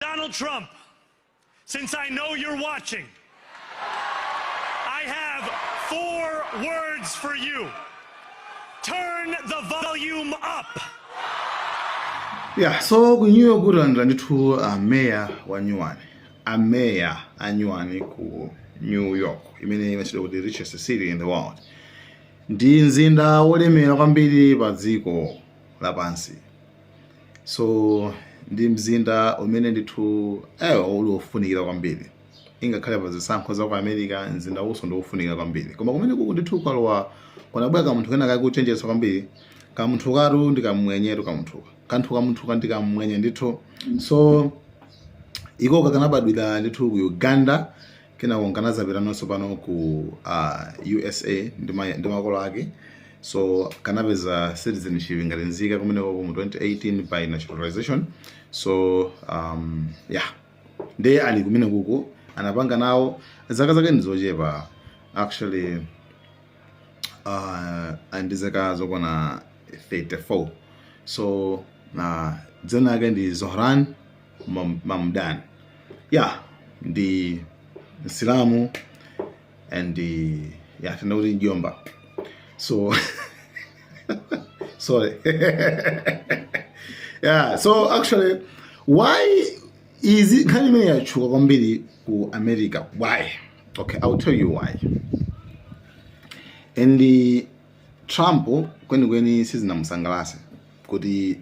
Donald Trump, since I know you're watching, I have 4 words for you. Turn the volume up. Yeah, so ku New York kulandira ndithu mayor wa nyuwani. Mayor a nyuwani ku New York, imene imachedwa kuti richest city in the world. Ndi mzinda wolemera kwambiri pa dziko lapansi. So ndi mzinda umene ndithu uli wofunikira kwambiri. Ingakhale pa zisankho za ku America mzinda uso ndi wofunikira kwambiri. Koma kumene kuku ndithu kwalowa kunabwera kamunthu kena kakuchenjeza kwambiri. Kamunthu karu ndikamwenyeru kamunthu. Kanthu kamunthu ndikamwenye ndithu. So iko kakanabadwira ndithu ku Uganda, kena konkanazapita nonso pano ku USA ndi makolo ake. So kanapeza citizenship ngati nzika kumene mu 2018 by naturalization. So yeah, ndiye ali kumene kuku anapanga nawo zaka zake ndizochepa actually andizaka zokwana 34. So dzina lake ndi Zohran Mamdani. Yeah, ndi Islamu and yeah, tinauti njomba. So sorry. Yeah, so actually why is it kind of yachuka kwambiri ku America? Why? Okay, I'll tell you why. And the Trump kweni sizinamusangalase kuti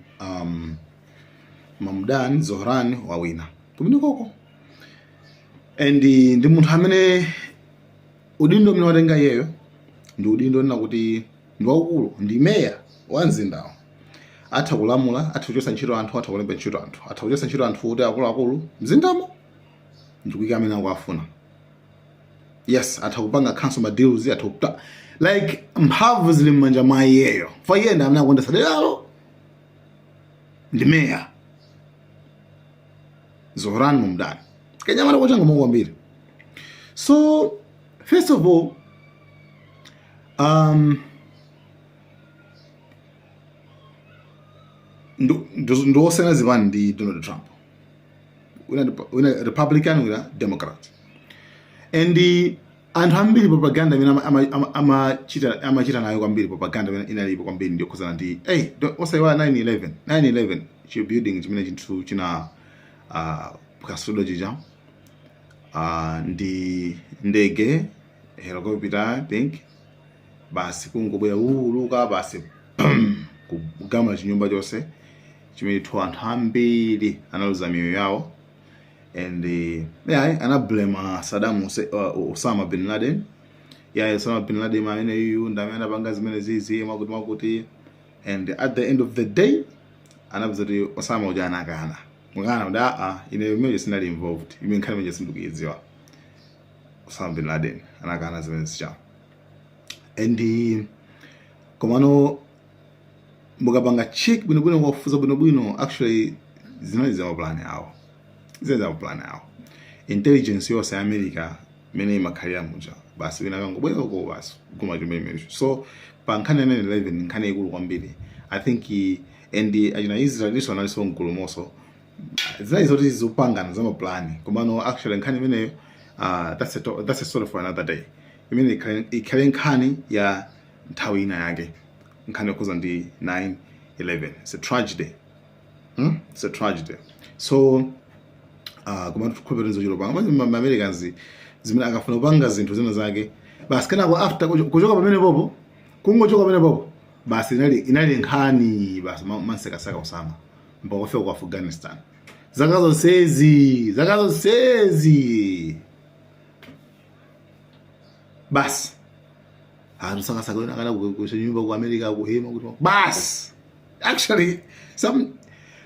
Mamdani Zohran wawina kumene koko. And ndi munthu amene udindo mene watenga yeyo ndi udindo nina kuti ndi waukulu, ndi mayor wa mzindawo. Atha kulamula, atha kuchotsa ntchito anthu, atha kulemba ntchito anthu, atha kuchotsa ntchito anthu kuti akuluakulu mzindamo ndi kuyika amene akuafuna. Yes, atha kupanga cancel ma deals, atha kuta like mphamvu zili m'manja mwa iyeyo. For iye ndi amene akuyendetsa deralo ndi mayor Zohran Mamdani. Kenyamala kuchanga mwa kwambiri. So first of all, ndosena zivani ndi Donald Trump. Wina Republican, wina Democrat. And anthu ambiri propaganda imene amachita nayo kwambiri propaganda imene inalipo kwambiri ndi yokhuzana ndi osayiwa 9/11 chi building chimene chinthu china kasulo chija ndi ndege helicopter I think basi kungobwera uluka basi kugama chinyumba chose chimene anthu ambiri analuza miyoyo yawo. And yeah, anablame Saddam Osama bin Laden. Yeah, Osama bin Laden amene yu ndamene apanga zimene zizi makuti. And at the end of the day anabuza kuti Osama uja anakana. Mukana nda ine imene sinali involved. Ime nkhani imene sindukuyidziwa. Osama bin Laden anakana zimene zicha. And komano mukapanga check bwinobwino kufufuza bwinobwino actually zinali za plan yawo. Zeza plan yawo. Intelligence yose ya America mene imakhalira muja basi wina kangobwera uko basi kuma chimene. So pa nkhani ya 9/11 nkhani ikulu kwambiri. I think and ajina Israel liso analiso nkulumoso zaizo zizopangana za maplani komano actually nkhani imene that's a story for another day. Imene ikhale nkhani ya nthawi ina yake nkhani yokuza ndi 9/11. It's a tragedy. It's a tragedy. So kuma tukhupera nzo chilo panga ma Americans zimene akafuna kupanga zinthu zina zake basi kenako after kuchoka pamene popo kungochoka pamene popo basi inali nkhani basi mansekasaka Osama mpaka kufika ku Afghanistan. Zaka zonsezi basi anusakasaka wena kana kunyumba ku America kuhema kuti basi actually some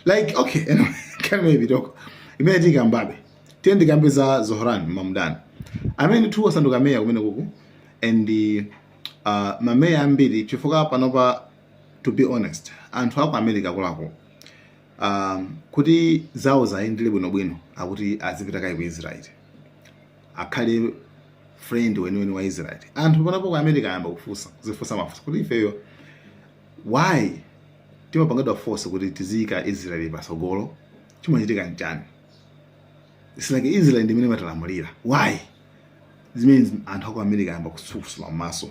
like okay anyway can maybe talk imene kambabe tende kambeza Zohran Mamdani amene tu wasanduka meya kumene kuku. And mameya ambiri chifukwa panopa to be honest anthu aku America kulako kuti zawo zayendele bwinobwino akuti azipita kai ku Israel akhale friend weniweni wa Israel. Anthu panopa ku America ayamba kuzifusa mafusa kuti ifeyo why timapangidwa force kuti tizika Israel pasogolo chimachitika nchani. it's like Israel ndi imene matalamulira. Why? This means anthu aku America ayamba kusukusula maso.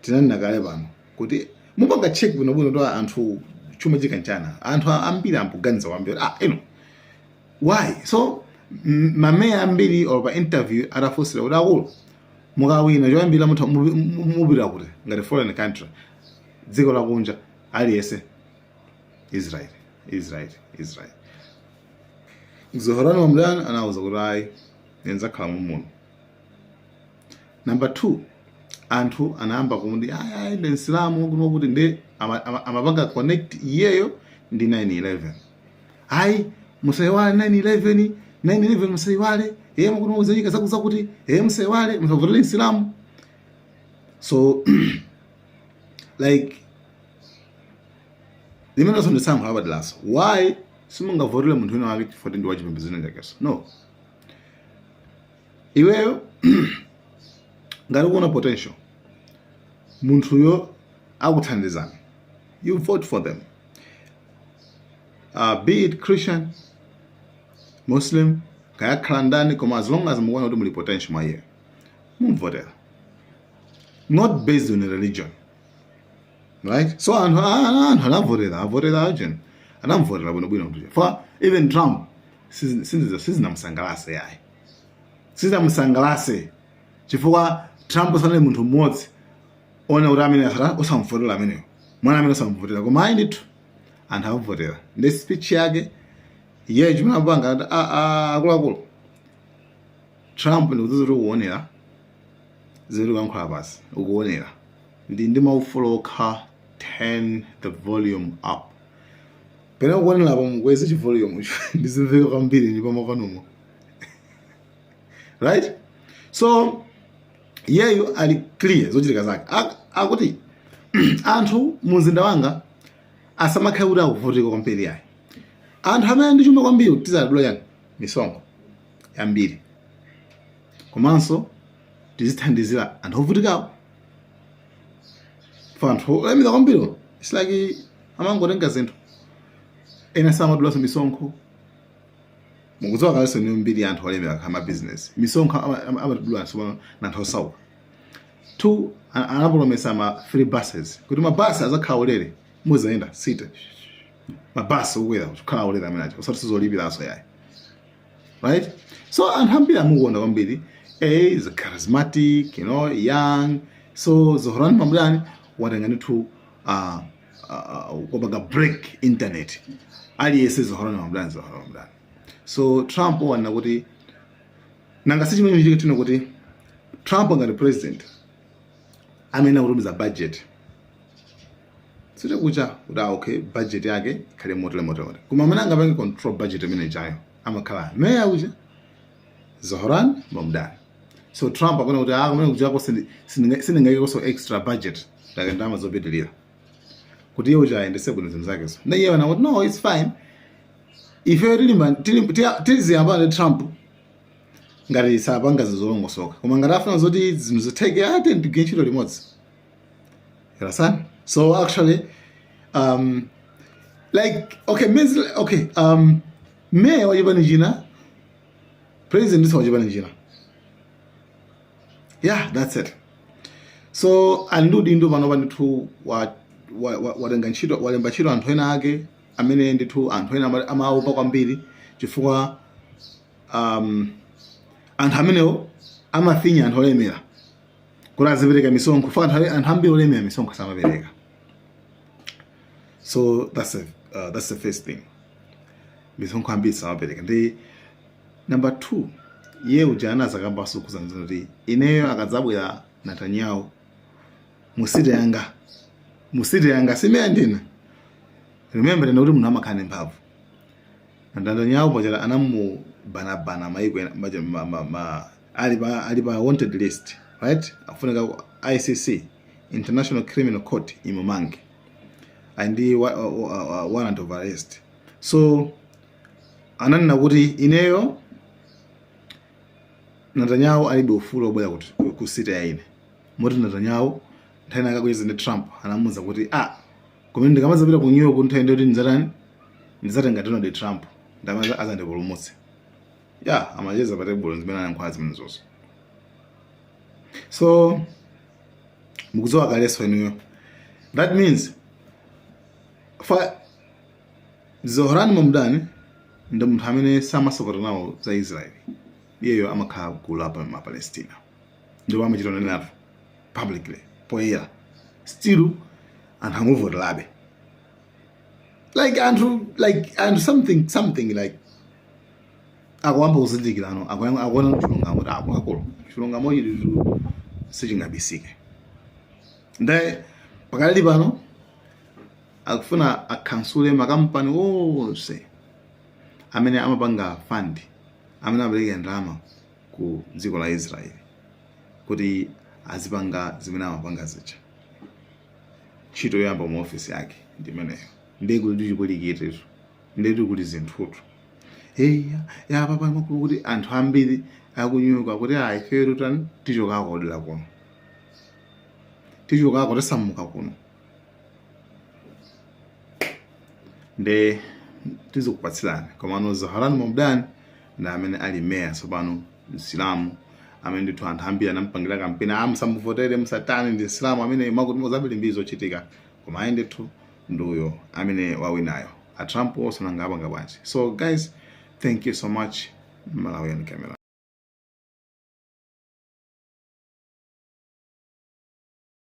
Tinanena kale pano kuti mupanga check bwinobwino to anthu chuma chikanchana anthu ambiri ampuganiza kwambiri why. So mameya ambiri or pa interview atafusira kuti akulu mukawina choyambira mupita kuti ngati foreign country dziko lakunja aliyese Israel. Zohran Mamdani anawuza kuti ayi nenzakhala muno. Number 2, anthu anayamba kumuti ayi ndi Islamu kuno kuti ndi amapanga connect iyeyo ndi 9/11. Ayi musayiwale 9/11 musayiwale mukuti muzanyika zakuti musayiwale musavotera Islamu. So like limene sondetsankho abadilaso why simungavotera munthu wina wake chifukwa ndi wachipembedzero chakeso. No, iweyo ngati kuona potential munthuyo akuthandizani, you vote for them, be it Christian, Muslim, kayakhala ndani, koma as long as mukuona kuti muli potential mwa iye mumvotera, not based on religion, right? So anthu anavotera agent anamvotera bwinobwino kuti for even Trump sizinamsangalase yayi, sizinamsangalase chifukwa Trump sanali munthu mmodzi ona kuti amene osamvotera ameneyo mwana amene osamvotera, koma ayi ndithu anthu amvotera. Ndi speech yake iyeyo chimene apanga ati akuluakulu Trump ndikudziwa kuti ukuonera ziri kuyankhula pasi, ukuonera ndi maufulu okha, turn the volume up. Pena ukuonera apo mukweze chi volume ndizimveka kwambiri ndipo makonomo right. So iyeyo ali clear zochitika zake akuti anthu mumzinda wanga asamakhale kuti akuvutika kwambiri yayi. Anthu amene ndi chuma kwambiri tizadula yani misonkho yambiri, komanso tizithandizira anthu ovutikawo. For anthu olemera kwambiri it's like amangotenga zinthu ena samadulaso misonkho. Mukudziwa kalenso ni mbiri anthu olemera kama business misonkho amatidula so na anthu osauka. 2, anapolomesa ma free buses kuti mabasi azakhala ulere muzayenda site mabasi ukwera kukhala ulere amene acho osati sizolipiraso yayi, right? So anthu ambiri amukonda kwambiri is charismatic, young. So Zohran Mamdani watenga ndithu kupanga break internet aliyese Zohran Mamdani. So Trump wana kuti nanga sichimene chike tino kuti Trump ngati president amene akutumiza budget site kucha kuti okay budget yake ikhale motere koma amene angapange control budget imene ichayo amakhala meya uja Zohran Mamdani. So Trump akona kuti kumene kuchako sindingayike so extra budget like ndama zopitilira kuti iye uja ayendese bwino zinthu zake. So na iye wana kuti no, it's fine ife tiliziyamba ndi Trump ngati sapanga zizolongosoka, koma ngati afuna zoti zinthu zitheke ate ndigwe ntchito limodzi. So actually like okay mayor wachipani china, president is wachipani china. Yeah, that's it. So andiudindo panopa ndithu walenga ntchito walemba ntchito anthu ena ake amene ndithu anthu ena amaopa kwambiri chifukwa anthu amenewo amafinya anthu olemera kuti azipereka misonkho chifukwa anthu ambiri olemera misonkho samapereka. So that's the first thing, misonkho ambiri samapereka. Ndi number 2, iye uja anazakambaso kuzanzana kuti ineyo akadzabwera Netanyahu musite yanga simene ndina. Remember kuti munthu amakhala ndi mphamvu. Netanyahu pachera anamubana maiko ali pa wanted list, right? Afunika ICC, International Criminal Court imumange andi warrant of arrest. So ananena kuti ineyo Netanyahu alibe ufulu obwera kuti kusita yaine moti Netanyahu nthani akakweza ndi Trump anamuza kuti kumene ndikamazapita ku New York nthawi ndoti ndidzatenga Donald Trump ndamaza azandipulumutse. yeah, amacheza pa table zimene anayankhula zimenezozo. So mukuzowa kaleso inuyo. That means fa Zohran Mamdani ndo munthu amene samasapota nawo za Israeli. Iyeyo amakhala kugulu apa ma Palestina. Ndo amachita nawo publicly poyera. Still and hangover labe. Like something like akwamba uzindikirano akwana chilungamo akolo chilungamo ilu sichingabisike. Ndaye pakali pano akufuna akansule makampani onse amene amapanga fund amene apereka ndalama ku dziko la Israeli kuti azipanga zimene amapanga zicha. Ntchito yoyamba mu office yake ndimeneyo. Ndege ndichikulikitiro ndeti kuti zinthutu ya papa makulu kuti anthu ambiri akunyuka kuti ifeyo tani tichoka kodera kuno tichoka kotesamuka kuno nde tizokupatsirani komano Zohran Mamdani na amene ali mayor tsopano Msilamu amene ndithu anthu ambiri anampangira kampeni amusamuvotere msatani ndi Islamu amene makuti mozambiri mbiri zochitika koma ayi ndithu nduyo amene wawinayo a Trump also nangaba ngabanje. So guys, thank you so much. Malawian Camera.